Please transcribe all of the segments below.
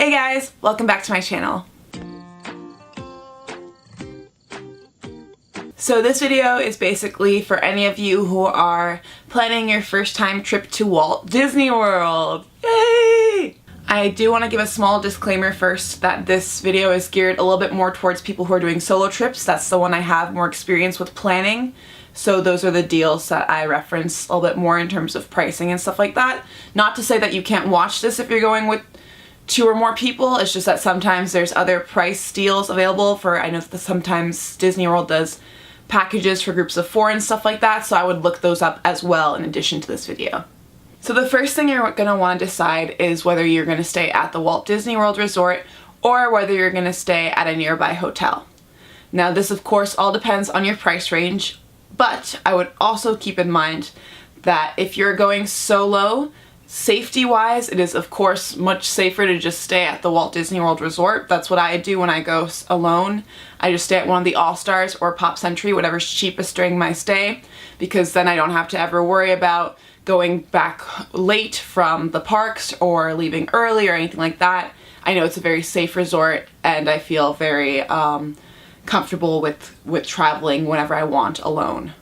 Hey guys, welcome back to my channel. So this video is basically for any of you who are planning your first time trip to Walt Disney World. Yay! I do want to give a small disclaimer first that this video is geared a little bit more towards people who are doing solo trips. That's the one I have more experience with planning. So those are the deals that I reference a little bit more in terms of pricing and stuff like that. Not to say that you can't watch this if you're going with 2 or more people. It's just that sometimes there's other price deals available for, I know that sometimes Disney World does packages for groups of 4 and stuff like that, so I would look those up as well in addition to this video. So the first thing you're going to want to decide is whether you're going to stay at the Walt Disney World Resort or whether you're going to stay at a nearby hotel. Now this of course all depends on your price range, but I would also keep in mind that if you're going solo, safety-wise, it is of course much safer to just stay at the Walt Disney World Resort. That's what I do when I go alone. I just stay at one of the All-Stars or Pop Century, whatever's cheapest during my stay, because then I don't have to ever worry about going back late from the parks or leaving early or anything like that. I know it's a very safe resort and I feel very comfortable with traveling whenever I want alone.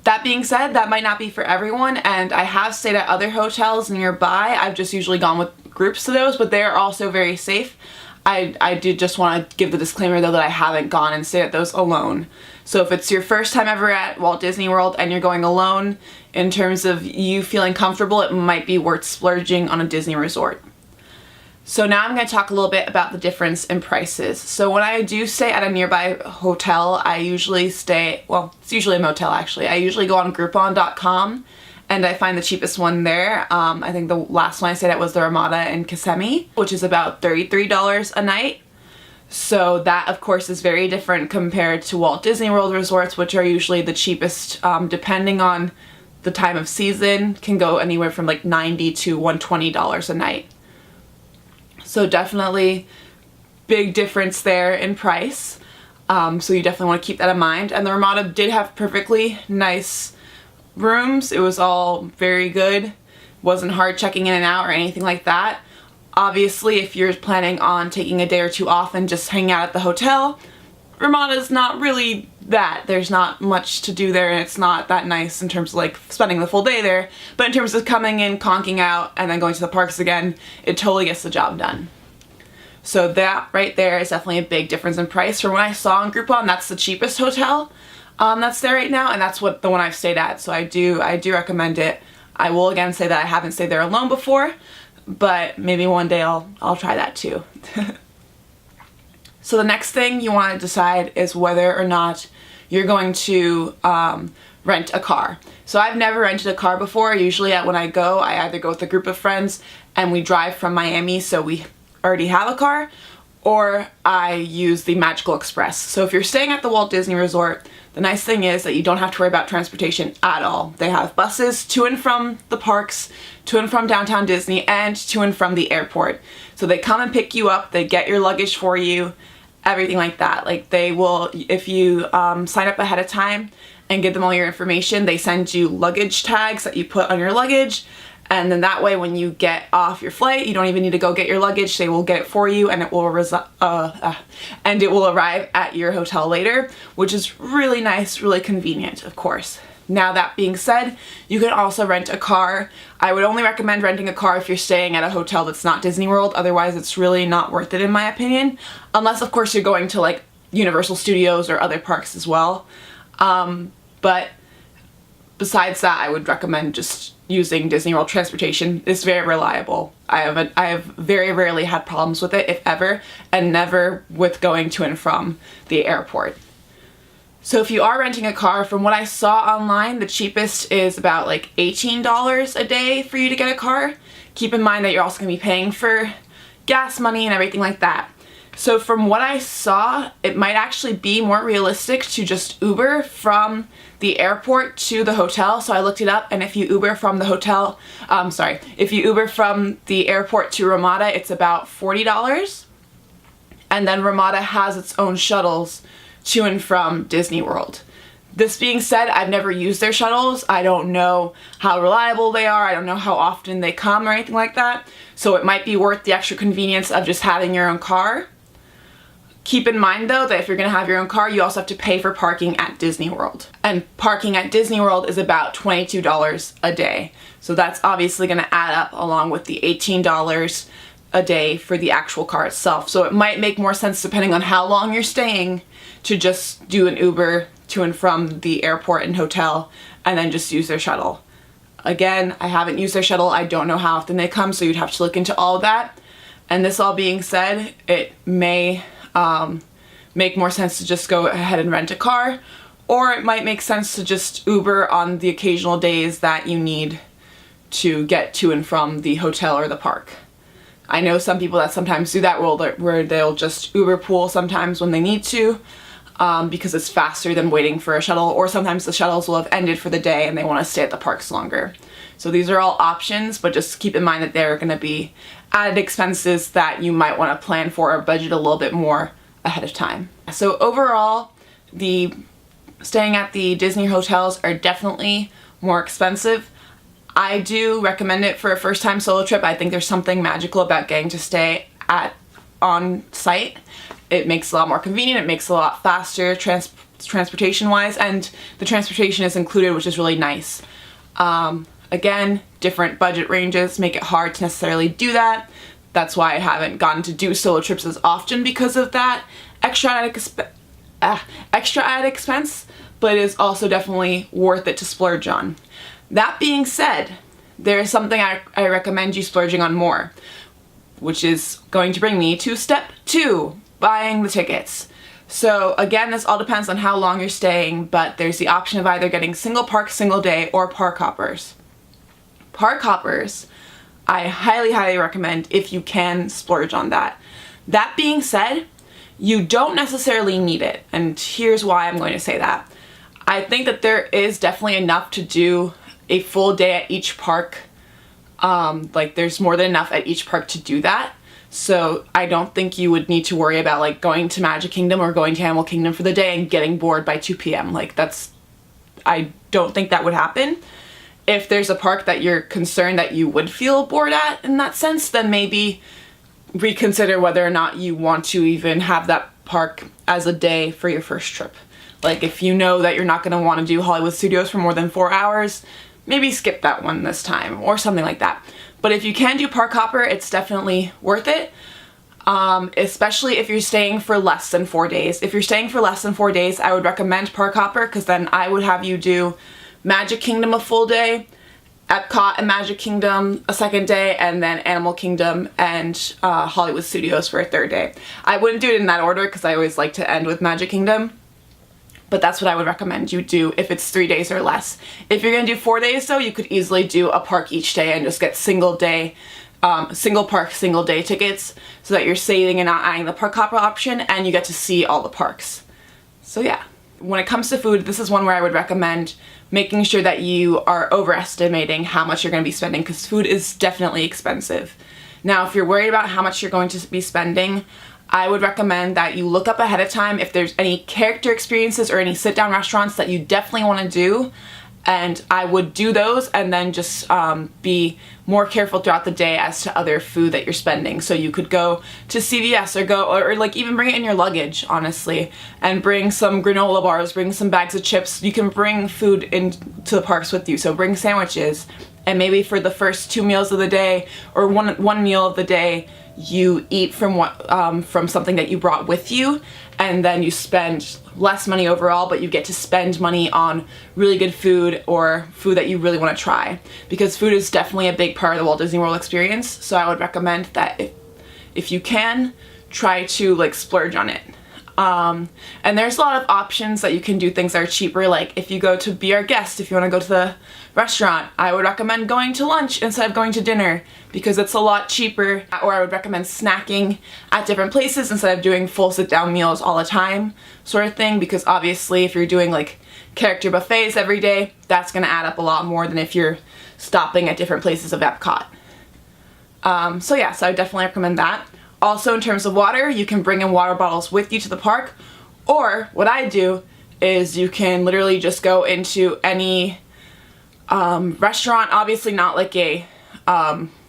That being said, that might not be for everyone, and I have stayed at other hotels nearby. I've just usually gone with groups to those, but they're also very safe. I did just want to give the disclaimer though that I haven't gone and stayed at those alone. So if it's your first time ever at Walt Disney World and you're going alone, in terms of you feeling comfortable, it might be worth splurging on a Disney resort. So now I'm going to talk a little bit about the difference in prices. So when I do stay at a nearby hotel, I usually stay, well, it's usually a motel actually. I usually go on Groupon.com and I find the cheapest one there. I think the last one I stayed at was the Ramada in Kissimmee, which is about $33 a night. So that of course is very different compared to Walt Disney World resorts, which are usually the cheapest, depending on the time of season, can go anywhere from like $90 to $120 a night. So definitely big difference there in price. So you definitely want to keep that in mind. And the Ramada did have perfectly nice rooms. It was all very good. Wasn't hard checking in and out or anything like that. Obviously, if you're planning on taking a day or 2 off and just hanging out at the hotel, Ramada's not really that. There's not much to do there and it's not that nice in terms of like spending the full day there. But in terms of coming in, conking out, and then going to the parks again, it totally gets the job done. So that right there is definitely a big difference in price. From what I saw on Groupon, that's the cheapest hotel that's there right now, and that's what the one I've stayed at. So I do recommend it. I will again say that I haven't stayed there alone before, but maybe one day I'll try that too. So the next thing you want to decide is whether or not you're going to rent a car. So I've never rented a car before. Usually when I go, I either go with a group of friends and we drive from Miami, so we already have a car, or I use the Magical Express. So if you're staying at the Walt Disney Resort, the nice thing is that you don't have to worry about transportation at all. They have buses to and from the parks, to and from downtown Disney, and to and from the airport. So they come and pick you up, they get your luggage for you, everything like that. Like they will, if you sign up ahead of time and give them all your information, they send you luggage tags that you put on your luggage, and then that way when you get off your flight, you don't even need to go get your luggage. They will get it for you and it will arrive at your hotel later, which is really nice, really convenient, of course. Now that being said, you can also rent a car. I would only recommend renting a car if you're staying at a hotel that's not Disney World, otherwise it's really not worth it in my opinion. Unless of course you're going to like Universal Studios or other parks as well. But besides that, I would recommend just using Disney World transportation. It's very reliable. I have very rarely had problems with it, if ever, and never with going to and from the airport. So if you are renting a car, from what I saw online, the cheapest is about like $18 a day for you to get a car. Keep in mind that you're also going to be paying for gas money and everything like that. So from what I saw, it might actually be more realistic to just Uber from the airport to the hotel. So I looked it up, and if you Uber from the hotel, if you Uber from the airport to Ramada, it's about $40. And then Ramada has its own shuttles to and from Disney World. This being said, I've never used their shuttles. I don't know how reliable they are. I don't know how often they come or anything like that. So it might be worth the extra convenience of just having your own car. Keep in mind though that if you're going to have your own car, you also have to pay for parking at Disney World. And parking at Disney World is about $22 a day. So that's obviously going to add up along with the $18 a day for the actual car itself. So it might make more sense, depending on how long you're staying, to just do an Uber to and from the airport and hotel and then just use their shuttle. Again, I haven't used their shuttle. I don't know how often they come, so you'd have to look into all of that. And this all being said, it may make more sense to just go ahead and rent a car, or it might make sense to just Uber on the occasional days that you need to get to and from the hotel or the park. I know some people that sometimes do that where they'll just Uber pool sometimes when they need to, because it's faster than waiting for a shuttle, or sometimes the shuttles will have ended for the day and they want to stay at the parks longer. So these are all options, but just keep in mind that there are going to be added expenses that you might want to plan for or budget a little bit more ahead of time. So overall, the staying at the Disney hotels are definitely more expensive. I do recommend it for a first time solo trip. I think there's something magical about getting to stay on site. It makes it a lot more convenient, it makes it a lot faster transportation wise, and the transportation is included, which is really nice. Again, different budget ranges make it hard to necessarily do that. That's why I haven't gotten to do solo trips as often, because of that extra added expense, but it is also definitely worth it to splurge on. That being said, there is something I recommend you splurging on more, which is going to bring me to step 2, buying the tickets. So again, this all depends on how long you're staying, but there's the option of either getting single park, single day, or park hoppers. Park hoppers, I highly recommend if you can splurge on that. That being said, you don't necessarily need it, and here's why I'm going to say that. I think that there is definitely enough to do a full day at each park. Like there's more than enough at each park to do that. So I don't think you would need to worry about like going to Magic Kingdom or going to Animal Kingdom for the day and getting bored by 2 p.m. Like I don't think that would happen. If there's a park that you're concerned that you would feel bored at in that sense, then maybe reconsider whether or not you want to even have that park as a day for your first trip. Like if you know that you're not going to want to do Hollywood Studios for more than 4 hours, maybe skip that one this time or something like that. But if you can do Park Hopper, it's definitely worth it, especially if you're staying for less than 4 days. If you're staying for less than 4 days, I would recommend Park Hopper, because then I would have you do Magic Kingdom a full day, Epcot and Magic Kingdom a second day, and then Animal Kingdom and Hollywood Studios for a third day. I wouldn't do it in that order because I always like to end with Magic Kingdom, but that's what I would recommend you do if it's 3 days or less. If you're gonna do 4 days though, you could easily do a park each day and just get single park, single day tickets, so that you're saving and not adding the park hopper option, and you get to see all the parks. So yeah. When it comes to food, this is one where I would recommend making sure that you are overestimating how much you're going to be spending, because food is definitely expensive. Now, if you're worried about how much you're going to be spending, I would recommend that you look up ahead of time if there's any character experiences or any sit-down restaurants that you definitely want to do, and I would do those and then just be more careful throughout the day as to other food that you're spending. So you could go to CVS or like even bring it in your luggage, honestly, and bring some granola bars, bring some bags of chips. You can bring food into the parks with you, so bring sandwiches, and maybe for the first 2 meals of the day or one meal of the day, you eat from something that you brought with you, and then you spend less money overall, but you get to spend money on really good food or food that you really want to try, because food is definitely a big part of the Walt Disney World experience. So I would recommend that if you can, try to like splurge on it. And there's a lot of options that you can do things that are cheaper, like if you go to Be Our Guest, if you want to go to the restaurant, I would recommend going to lunch instead of going to dinner, because it's a lot cheaper. Or I would recommend snacking at different places instead of doing full sit-down meals all the time, sort of thing, because obviously if you're doing like character buffets every day, that's going to add up a lot more than if you're stopping at different places of Epcot. So yeah, so I would definitely recommend that. Also, in terms of water, you can bring in water bottles with you to the park, or what I do is you can literally just go into any restaurant, obviously not like a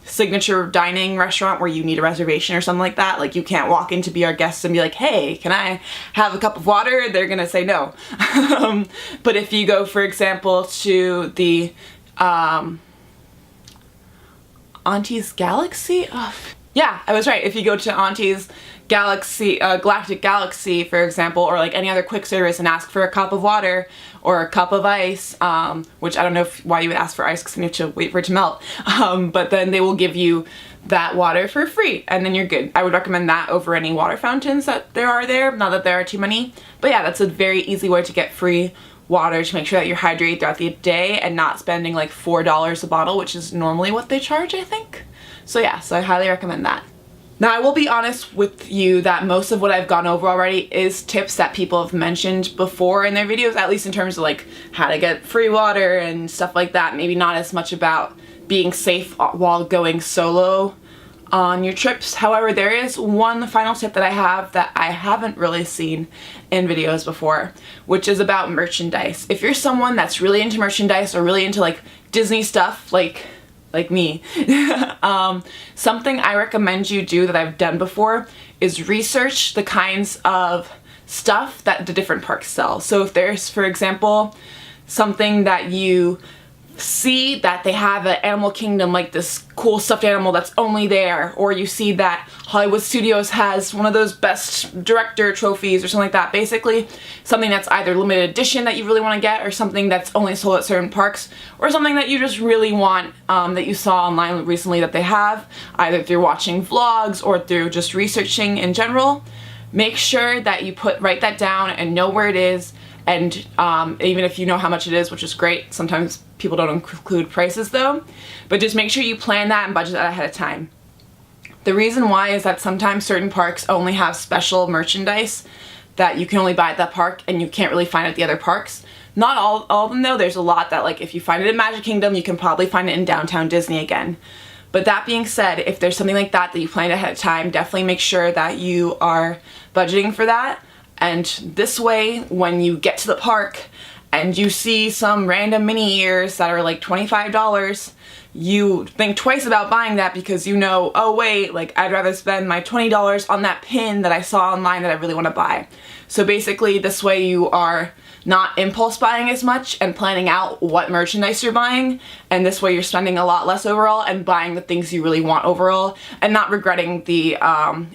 signature dining restaurant where you need a reservation or something like that. Like you can't walk in to be our guests and be like, hey, can I have a cup of water? They're gonna say no. But if you go, for example, to the Auntie's Galaxy? Oh, yeah, I was right. If you go to Auntie's Galaxy, Galactic Galaxy, for example, or like any other quick service and ask for a cup of water or a cup of ice, which I don't know why you would ask for ice because you need to wait for it to melt, but then they will give you that water for free and then you're good. I would recommend that over any water fountains that there are there, not that there are too many, but yeah, that's a very easy way to get free water to make sure that you're hydrated throughout the day and not spending like $4 a bottle, which is normally what they charge, I think. So yeah, so I highly recommend that. Now I will be honest with you that most of what I've gone over already is tips that people have mentioned before in their videos, at least in terms of like how to get free water and stuff like that. Maybe not as much about being safe while going solo on your trips. However, there is one final tip that I have that I haven't really seen in videos before, which is about merchandise. If you're someone that's really into merchandise or really into like Disney stuff, like me, something I recommend you do that I've done before is research the kinds of stuff that the different parks sell. So if there's, for example, something that you see that they have at Animal Kingdom, like this cool stuffed animal that's only there, or you see that Hollywood Studios has one of those best director trophies or something like that. Basically something that's either limited edition that you really want to get, or something that's only sold at certain parks, or something that you just really want, that you saw online recently that they have, either through watching vlogs or through just researching in general. Make sure that you write that down and know where it is. And even if you know how much it is, which is great, sometimes people don't include prices though, but just make sure you plan that and budget that ahead of time. The reason why is that sometimes certain parks only have special merchandise that you can only buy at that park and you can't really find at the other parks. Not all of them though. There's a lot that, like, if you find it in Magic Kingdom, you can probably find it in Downtown Disney again. But that being said, if there's something like that that you planned ahead of time, definitely make sure that you are budgeting for that. And this way, when you get to the park and you see some random mini ears that are like $25, you think twice about buying that because you know, oh wait, like I'd rather spend my $20 on that pin that I saw online that I really want to buy. So basically this way you are not impulse buying as much and planning out what merchandise you're buying, and this way you're spending a lot less overall and buying the things you really want overall and not regretting the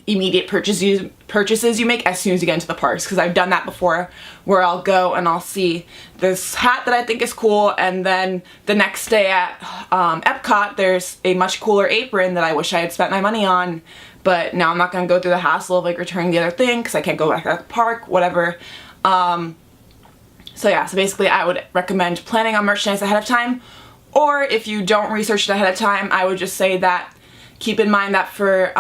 immediate purchases you make as soon as you get into the parks, because I've done that before where I'll go and I'll see this hat that I think is cool, and then the next day at Epcot there's a much cooler apron that I wish I had spent my money on, but now I'm not going to go through the hassle of like returning the other thing because I can't go back to the park, whatever. So yeah, so basically I would recommend planning on merchandise ahead of time, or if you don't research it ahead of time, I would just say that keep in mind that for,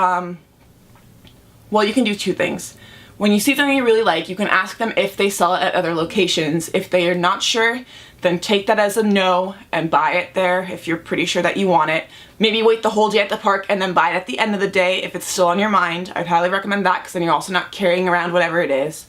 well, you can do two things. When you see something you really like, you can ask them if they sell it at other locations. If they are not sure, then take that as a no and buy it there if you're pretty sure that you want it. Maybe wait the whole day at the park and then buy it at the end of the day if it's still on your mind. I'd highly recommend that because then you're also not carrying around whatever it is.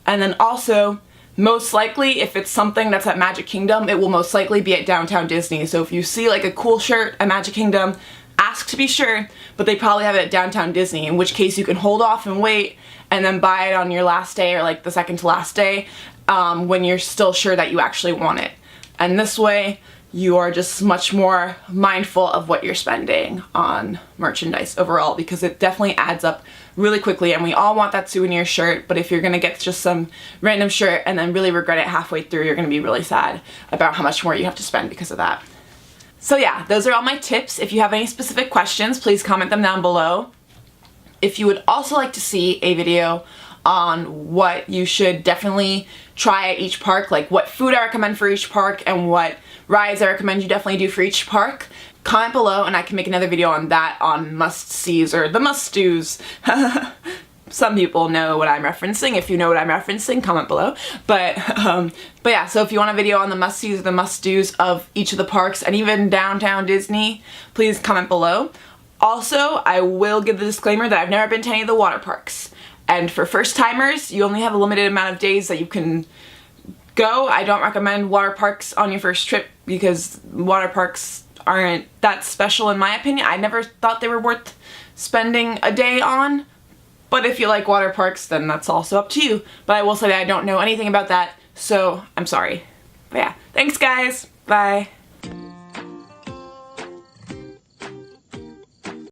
And then also, most likely, if it's something that's at Magic Kingdom, it will most likely be at Downtown Disney. So if you see like a cool shirt at Magic Kingdom, ask to be sure, but they probably have it at Downtown Disney, in which case you can hold off and wait and then buy it on your last day or like the second to last day when you're still sure that you actually want it. And this way, you are just much more mindful of what you're spending on merchandise overall, because it definitely adds up really quickly, and we all want that souvenir shirt, but if you're gonna get just some random shirt and then really regret it halfway through, you're gonna be really sad about how much more you have to spend because of that. So yeah, those are all my tips. If you have any specific questions, please comment them down below. If you would also like to see a video on what you should definitely try at each park, like what food I recommend for each park and what rides I recommend you definitely do for each park, comment below and I can make another video on that, on must-sees or the must-dos. Some people know what I'm referencing. If you know what I'm referencing, comment below. But yeah, so if you want a video on the must-sees or the must-dos of each of the parks and even Downtown Disney, please comment below. Also, I will give the disclaimer that I've never been to any of the water parks. And for first timers, you only have a limited amount of days that you can go. I don't recommend water parks on your first trip because water parks aren't that special in my opinion. I never thought they were worth spending a day on, but if you like water parks, then that's also up to you. But I will say that I don't know anything about that, so I'm sorry. But yeah, thanks guys, bye.